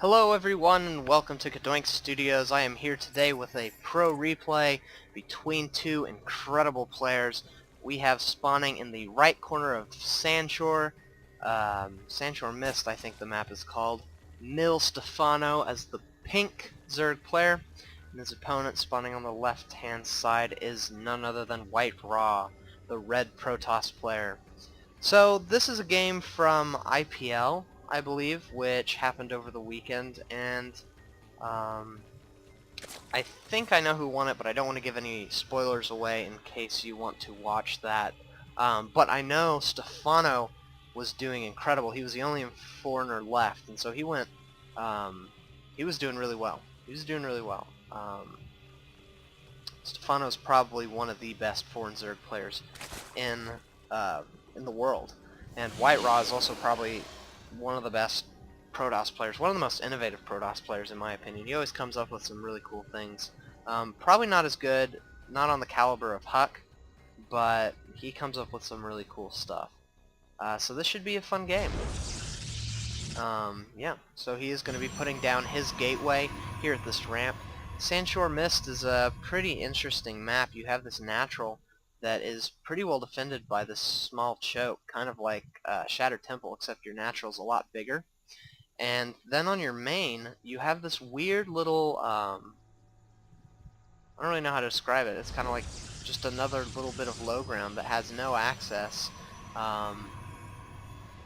Hello everyone and welcome to CadoinkStudios. I am here today with a pro replay between two incredible players. We have spawning in the right corner of Sanshorn Mist, I think the map is called, MillStephano as the pink Zerg player, and his opponent spawning on the left hand side is none other than WhiteRa, the red Protoss player. So this is a game from IPL, I believe, which happened over the weekend, and I think I know who won it, but I don't want to give any spoilers away in case you want to watch that. But I know Stephano was doing incredible. He was the only foreigner left, and so he went. He was doing really well. Stephano is probably one of the best foreign Zerg players in the world, and WhiteRa is also probably one of the best Protoss players, one of the most innovative Protoss players in my opinion. He always comes up with some really cool things. Probably not as good, not on the caliber of Huck, but he comes up with some really cool stuff. So this should be a fun game. Yeah, so he is going to be putting down his gateway here at this ramp. Sanshorn Mist is a pretty interesting map. You have this natural that is pretty well defended by this small choke, kind of like Shattered Temple, except your natural is a lot bigger. And then on your main, you have this weird little, I don't really know how to describe it. It's kind of like just another little bit of low ground that has no access, other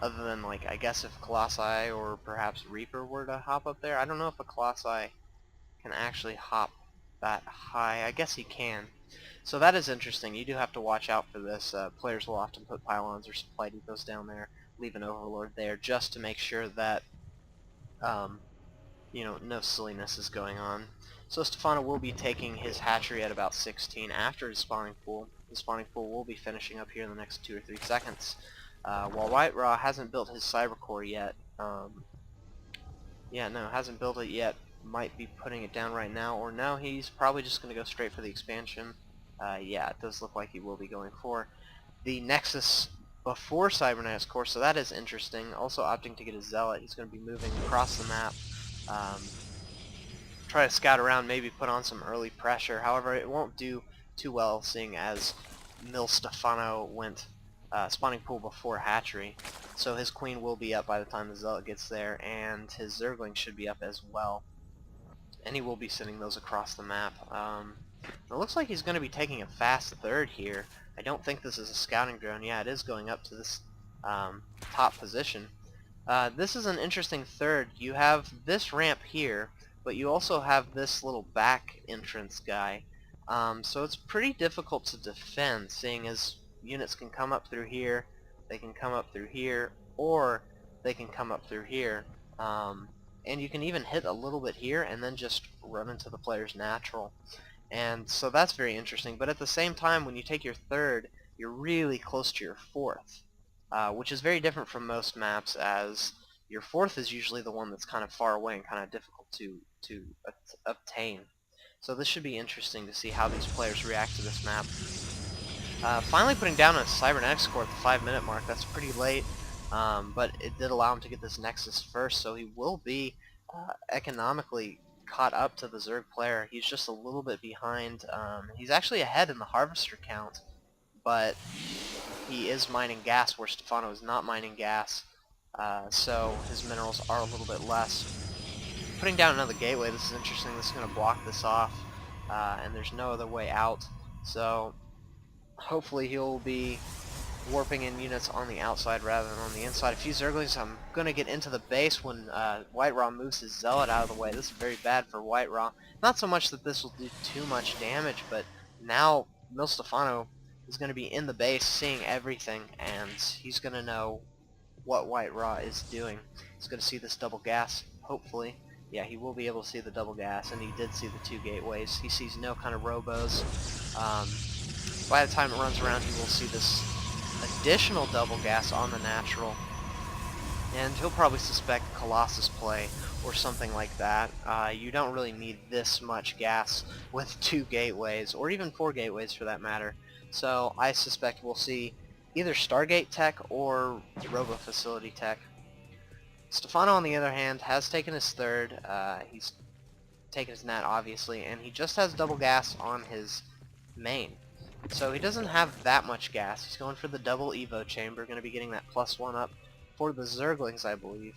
than, like, I guess if Colossi or perhaps Reaper were to hop up there. I don't know if a Colossi can actually hop that high. I guess he can. So that is interesting. You do have to watch out for this. Players will often put pylons or supply depots down there, leave an overlord there, just to make sure that no silliness is going on. So Stephano will be taking his hatchery at about 16 after his spawning pool. The spawning pool will be finishing up here in the next 2 or 3 seconds. While WhiteRa hasn't built his cyber core yet. Hasn't built it yet. Might be putting it down right now, or no, he's probably just going to go straight for the expansion. Yeah, it does look like he will be going for the Nexus before Cybernetics core, so that is interesting. Also opting to get a Zealot. He's going to be moving across the map. Try to scout around, maybe put on some early pressure. However, it won't do too well, seeing as MillStephano went spawning pool before hatchery. So his queen will be up by the time the Zealot gets there, and his Zergling should be up as well. And he will be sending those across the map. It looks like he's going to be taking a fast third here. I don't think this is a scouting drone. Yeah, it is going up to this top position. This is an interesting third. You have this ramp here, but you also have this little back entrance guy. So it's pretty difficult to defend, seeing as units can come up through here, they can come up through here, or they can come up through here. And you can even hit a little bit here and then just run into the player's natural. And so that's very interesting. But at the same time, when you take your third, you're really close to your fourth, which is very different from most maps, as your fourth is usually the one that's kind of far away and kind of difficult to obtain. So this should be interesting to see how these players react to this map. Finally putting down a Cybernetics core at the 5-minute mark. That's pretty late. But it did allow him to get this Nexus first, so he will be economically caught up to the Zerg player. He's just a little bit behind. He's actually ahead in the Harvester count, but he is mining gas where Stephano is not mining gas, so his minerals are a little bit less. Putting down another gateway, this is interesting. This is going to block this off, and there's no other way out, so hopefully he'll be warping in units on the outside rather than on the inside. A few Zerglings. I'm going to get into the base when WhiteRa moves his Zealot out of the way. This is very bad for WhiteRa. Not so much that this will do too much damage, but now MillStephano is going to be in the base seeing everything, and he's going to know what WhiteRa is doing. He's going to see this double gas, hopefully. Yeah, he will be able to see the double gas, and he did see the 2 gateways. He sees no kind of robos. By the time it runs around, he will see this additional double gas on the natural, and he'll probably suspect Colossus play or something like that. You don't really need this much gas with 2 gateways, or even 4 gateways for that matter, so I suspect we'll see either Stargate tech or Robo Facility tech. Stephano, on the other hand, has taken his third. He's taken his nat, obviously, and he just has double gas on his main. So he doesn't have that much gas. He's going for the double Evo chamber, going to be getting that +1 up for the Zerglings, I believe.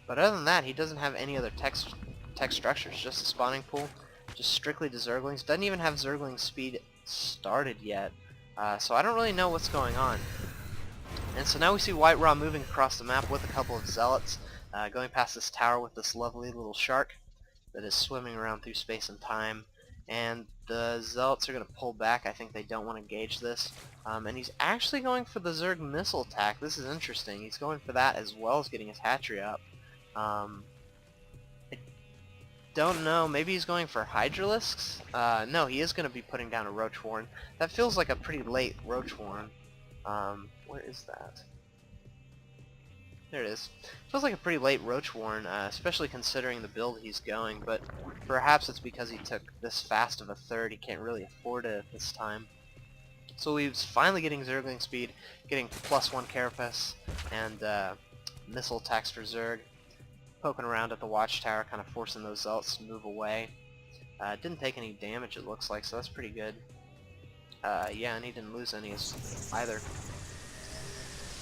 But other than that, he doesn't have any other tech structures, just a spawning pool, just strictly to Zerglings. Doesn't even have Zergling speed started yet, so I don't really know what's going on. And so now we see WhiteRa moving across the map with a couple of Zealots, going past this tower with this lovely little shark that is swimming around through space and time. And the Zealots are going to pull back. I think they don't want to engage this. And he's actually going for the Zerg missile attack. This is interesting. He's going for that as well as getting his hatchery up. I don't know. Maybe he's going for Hydralisks? No, he is going to be putting down a Roach Warren. That feels like a pretty late Roach Warren. Where is that? There it is. Feels like a pretty late Roach Warren, especially considering the build he's going, but perhaps it's because he took this fast of a third. He can't really afford it at this time. So he's finally getting Zergling speed, getting +1 carapace, and missile attacks for Zerg. Poking around at the watchtower, kind of forcing those Zealots to move away. Didn't take any damage, it looks like, so that's pretty good. Yeah, and he didn't lose any either.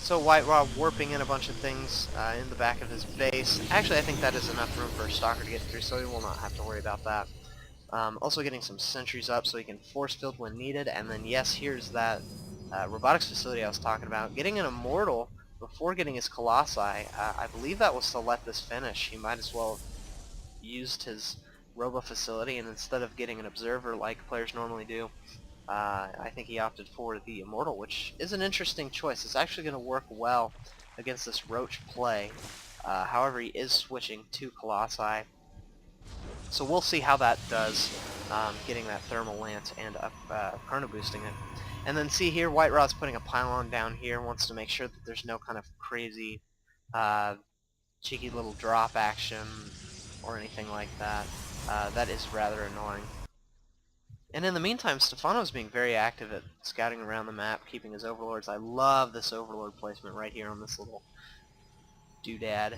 So WhiteRa warping in a bunch of things in the back of his base. Actually, I think that is enough room for a Stalker to get through, so he will not have to worry about that. Also getting some sentries up so he can force field when needed. And then, yes, here's that robotics facility I was talking about. Getting an Immortal before getting his Colossi. I believe that was to let this finish. He might as well have used his Robo facility, and instead of getting an Observer like players normally do, I think he opted for the Immortal, which is an interesting choice. It's actually going to work well against this Roach play. However, he is switching to Colossi. So we'll see how that does, getting that Thermal Lance and Chrono boosting it. And then see here, WhiteRa's putting a pylon down here, wants to make sure that there's no kind of crazy, cheeky little drop action or anything like that. That is rather annoying. And in the meantime, Stephano's being very active at scouting around the map, keeping his overlords. I love this overlord placement right here on this little doodad.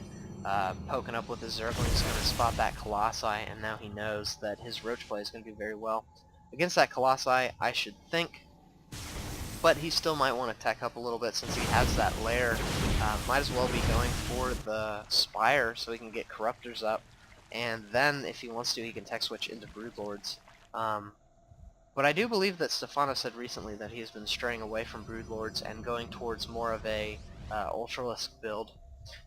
Poking up with his Zerglings, going to spot that Colossi, and now he knows that his Roach play is going to do very well against that Colossi, I should think. But he still might want to tech up a little bit since he has that lair. Might as well be going for the Spire so he can get Corruptors up. And then, if he wants to, he can tech switch into Broodlords. But I do believe that Stephano said recently that he has been straying away from Broodlords and going towards more of a Ultralisk build,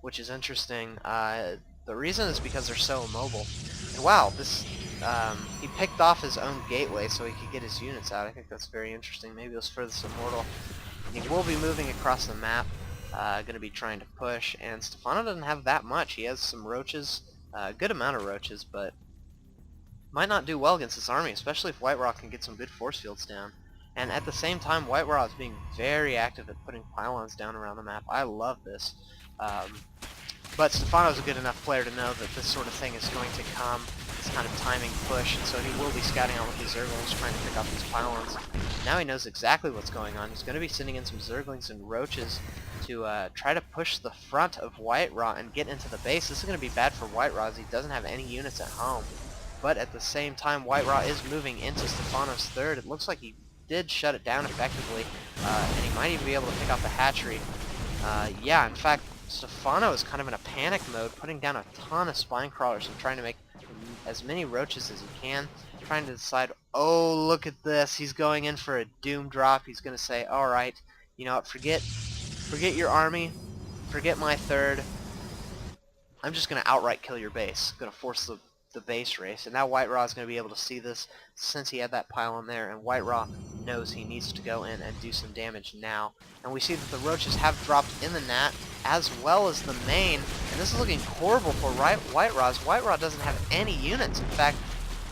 which is interesting. The reason is because they're so immobile. And wow, this he picked off his own gateway so he could get his units out. I think that's very interesting. Maybe it was for this Immortal. He will be moving across the map, going to be trying to push, and Stephano doesn't have that much. He has some Roaches, a good amount of Roaches, but might not do well against this army, especially if WhiteRa can get some good force fields down. And at the same time, WhiteRa is being very active at putting pylons down around the map. I love this. But Stephano's a good enough player to know that this sort of thing is going to come, this kind of timing push, and so he will be scouting out with these Zerglings, trying to pick up these pylons. Now he knows exactly what's going on. He's going to be sending in some Zerglings and Roaches to try to push the front of WhiteRa and get into the base. This is going to be bad for WhiteRa as he doesn't have any units at home. But at the same time, WhiteRa is moving into Stephano's third. It looks like he did shut it down effectively, and he might even be able to pick up the hatchery. Yeah, in fact, Stephano is kind of in a panic mode, putting down a ton of spine crawlers and trying to make as many Roaches as he can, trying to decide, oh, look at this, he's going in for a doom drop. He's going to say, alright, you know what, forget your army, forget my third, I'm just going to outright kill your base. Going to force the base race, and now WhiteRa is going to be able to see this since he had that pylon there, and WhiteRa knows he needs to go in and do some damage now. And we see that the Roaches have dropped in the nat as well as the main, and this is looking horrible for WhiteRa, as WhiteRa doesn't have any units. In fact,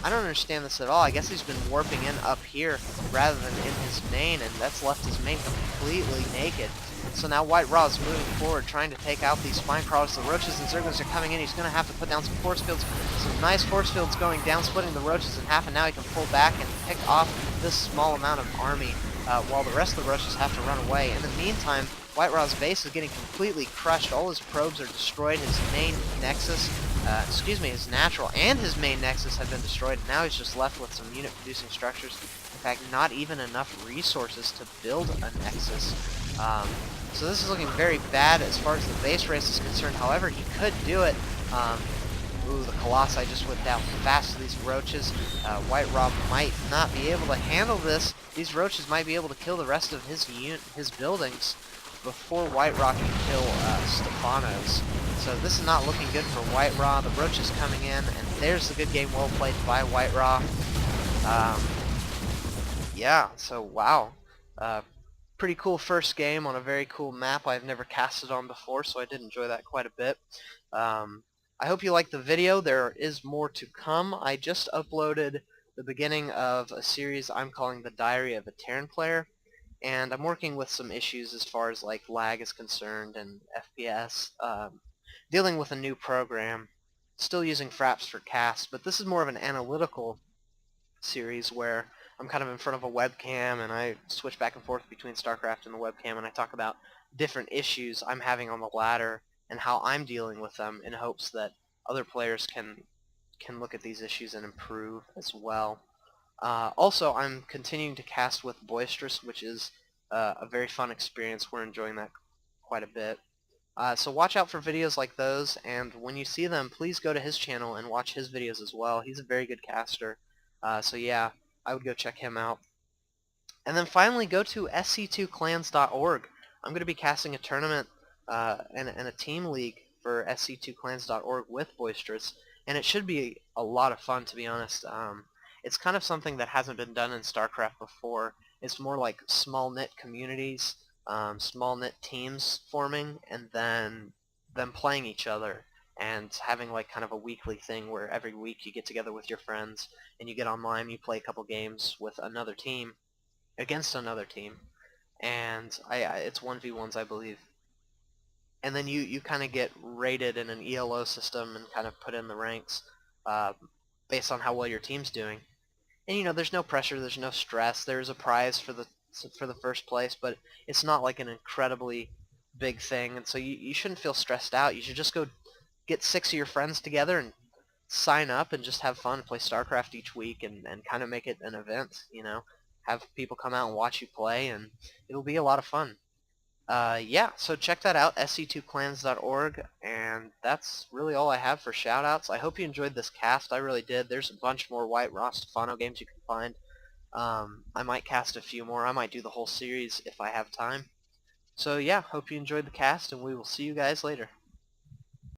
I don't understand this at all. I guess he's been warping in up here rather than in his main, and that's left his main completely naked. So now WhiteRa is moving forward, trying to take out these spine crawlers. The Roaches and Zerglings are coming in. He's going to have to put down some force fields. Some nice force fields going down, splitting the Roaches in half, and now he can pull back and pick off this small amount of army while the rest of the Roaches have to run away. In the meantime, WhiteRa's base is getting completely crushed. All his probes are destroyed. His main nexus, his natural and his main nexus have been destroyed. And now he's just left with some unit-producing structures. In fact, not even enough resources to build a nexus. So this is looking very bad as far as the base race is concerned. However, he could do it. Ooh, the Colossi just went down fast to these roaches. WhiteRa might not be able to handle this. These roaches might be able to kill the rest of his buildings before WhiteRa can kill Stephano's. So this is not looking good for WhiteRa. The roaches coming in, and there's the good game well played by WhiteRa. Yeah, so wow. Pretty cool first game on a very cool map I've never casted on before, so I did enjoy that quite a bit. I hope you liked the video. There is more to come. I just uploaded the beginning of a series I'm calling The Diary of a Terran Player, and I'm working with some issues as far as like lag is concerned and FPS, dealing with a new program, still using Fraps for cast, but this is more of an analytical series where I'm kind of in front of a webcam and I switch back and forth between StarCraft and the webcam, and I talk about different issues I'm having on the ladder and how I'm dealing with them in hopes that other players can look at these issues and improve as well. Also, I'm continuing to cast with Boisterous, which is a very fun experience. We're enjoying that quite a bit. So watch out for videos like those, and when you see them, please go to his channel and watch his videos as well. He's a very good caster. So yeah, I would go check him out. And then finally, go to sc2clans.org. I'm going to be casting a tournament and a team league for sc2clans.org with Boisterous, and it should be a lot of fun, to be honest. It's kind of something that hasn't been done in StarCraft before. It's more like small knit communities, small knit teams forming, and then them playing each other and having like kind of a weekly thing where every week you get together with your friends and you get online, you play a couple games with another team against another team, and it's 1v1s, I believe. And then you kind of get rated in an ELO system and kind of put in the ranks based on how well your team's doing. And you know, there's no pressure, there's no stress. There's a prize for the first place, but it's not like an incredibly big thing, and so you shouldn't feel stressed out. You should just go get 6 of your friends together and sign up and just have fun, play StarCraft each week, and kind of make it an event, you know. Have people come out and watch you play, and it'll be a lot of fun. Yeah, so check that out, sc2clans.org, and that's really all I have for shoutouts. I hope you enjoyed this cast. I really did. There's a bunch more WhiteRa Stephano games you can find. I might cast a few more. I might do the whole series if I have time. So yeah, hope you enjoyed the cast, and we will see you guys later.